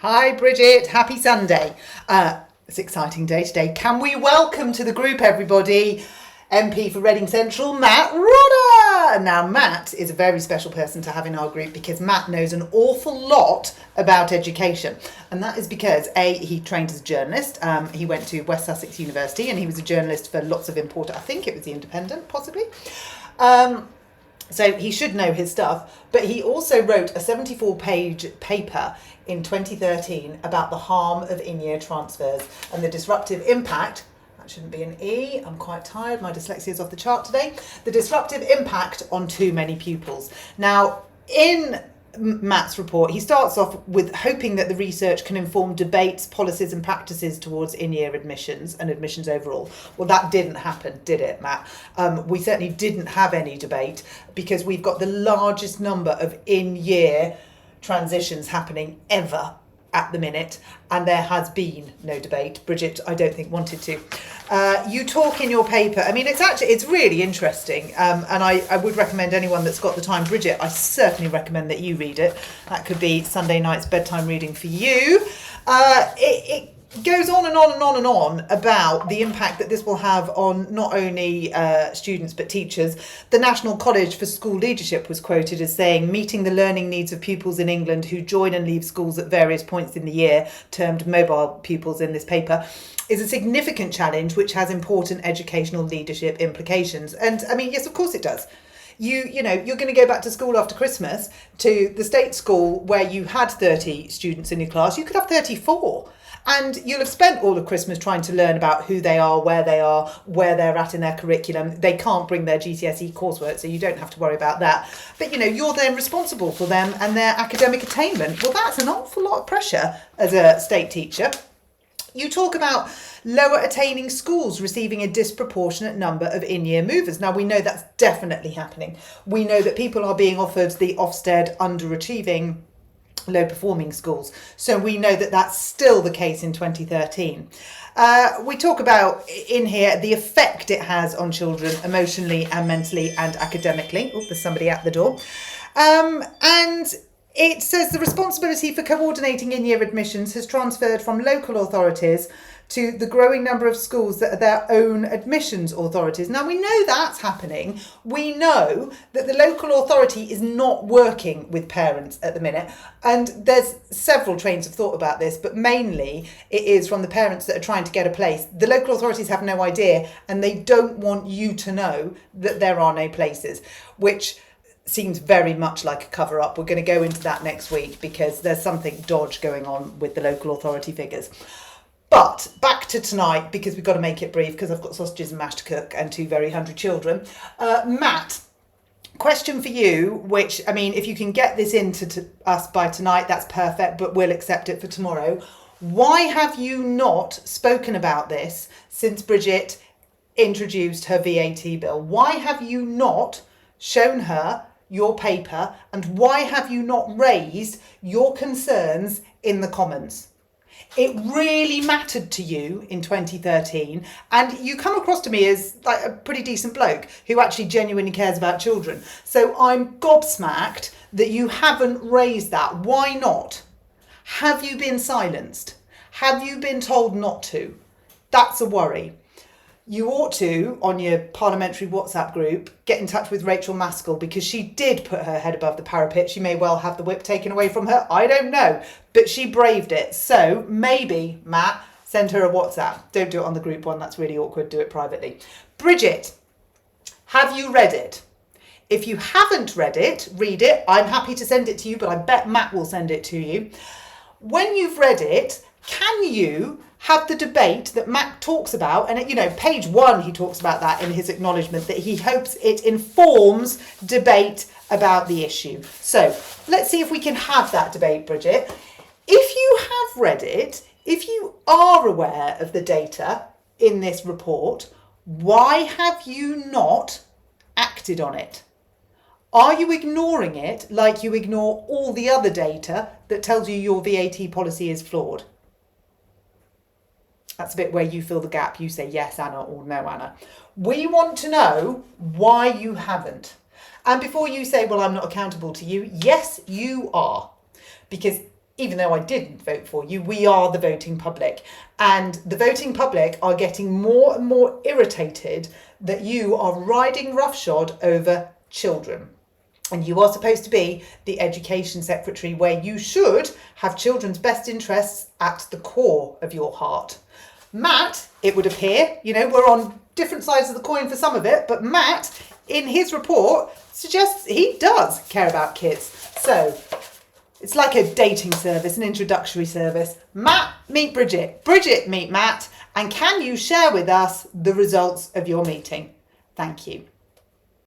Hi, Bridget. Happy Sunday. It's an exciting day today. Can we welcome to the group, everybody, MP for Reading Central, Matt Rodda. Now, Matt is a very special person to have in our group because Matt knows an awful lot about education. And that is because, he trained as a journalist. He went to West Sussex University and he was a journalist for lots of important, I think it was The Independent, possibly. So he should know his stuff, but he also wrote a 74-page paper in 2013 about the harm of in-year transfers and the disruptive impact. That shouldn't be an E, I'm quite tired, my dyslexia is off the chart today. The disruptive impact on too many pupils. Now, in Matt's report, he starts off with hoping that the research can inform debates, policies and practices towards in-year admissions and admissions overall. Well, that didn't happen, did it, Matt? We certainly didn't have any debate because we've got the largest number of in-year transitions happening ever at the minute, and there has been no debate. Bridget, I don't think, wanted to. You talk in your paper, I mean, it's really interesting, and I would recommend anyone that's got the time. Bridget, I certainly recommend that you read it. That could be Sunday night's bedtime reading for you. It goes on and on and on and on about the impact that this will have on not only students but teachers. The National College for School Leadership was quoted as saying, meeting the learning needs of pupils in England who join and leave schools at various points in the year, termed mobile pupils in this paper, is a significant challenge which has important educational leadership implications. And I mean, yes, of course it does. You know, you're going to go back to school after Christmas to the state school where you had 30 students in your class. You could have 34. And you'll have spent all of Christmas trying to learn about who they are, where they're at in their curriculum. They can't bring their GCSE coursework, so you don't have to worry about that. But, you know, you're then responsible for them and their academic attainment. Well, that's an awful lot of pressure as a state teacher. You talk about lower attaining schools receiving a disproportionate number of in-year movers. Now, we know that's definitely happening. We know that people are being offered the Ofsted underachieving low performing schools. So we know that that's still the case in 2013. We talk about in here the effect it has on children emotionally and mentally and academically. Oh, there's somebody at the door. And it says the responsibility for coordinating in-year admissions has transferred from local authorities to the growing number of schools that are their own admissions authorities. Now, we know that's happening. We know that the local authority is not working with parents at the minute. And there's several trains of thought about this, but mainly it is from the parents that are trying to get a place. The local authorities have no idea, and they don't want you to know that there are no places, which seems very much like a cover-up. We're going to go into that next week because there's something dodge going on with the local authority figures. But back to tonight, because we've got to make it brief, because I've got sausages and mash to cook and two very hungry children. Matt, question for you, which, I mean, if you can get this into us by tonight, that's perfect, but we'll accept it for tomorrow. Why have you not spoken about this since Bridget introduced her VAT bill? Why have you not shown her your paper, and why have you not raised your concerns in the Commons? It really mattered to you in 2013, and you come across to me as like a pretty decent bloke who actually genuinely cares about children. So I'm gobsmacked that you haven't raised that. Why not? Have you been silenced? Have you been told not to? That's a worry. You ought to, on your parliamentary WhatsApp group, get in touch with Rachel Maskell, because she did put her head above the parapet. She may well have the whip taken away from her. I don't know. But she braved it. So maybe, Matt, send her a WhatsApp. Don't do it on the group one. That's really awkward. Do it privately. Bridget, have you read it? If you haven't read it, read it. I'm happy to send it to you, but I bet Matt will send it to you. When you've read it, can you have the debate that Matt talks about? And, you know, page 1, he talks about that in his acknowledgement, that he hopes it informs debate about the issue. So let's see if we can have that debate, Bridget. If you have read it, if you are aware of the data in this report, why have you not acted on it? Are you ignoring it like you ignore all the other data that tells you your VAT policy is flawed? That's a bit where you fill the gap. You say yes, Anna, or no, Anna. We want to know why you haven't. And before you say, well, I'm not accountable to you, yes, you are. Because even though I didn't vote for you, we are the voting public. And the voting public are getting more and more irritated that you are riding roughshod over children. And you are supposed to be the education secretary, where you should have children's best interests at the core of your heart. Matt, it would appear, we're on different sides of the coin for some of it, but Matt, in his report, suggests he does care about kids. So it's like a dating service, an introductory service. Matt, meet Bridget. Bridget, meet Matt. And can you share with us the results of your meeting? Thank you.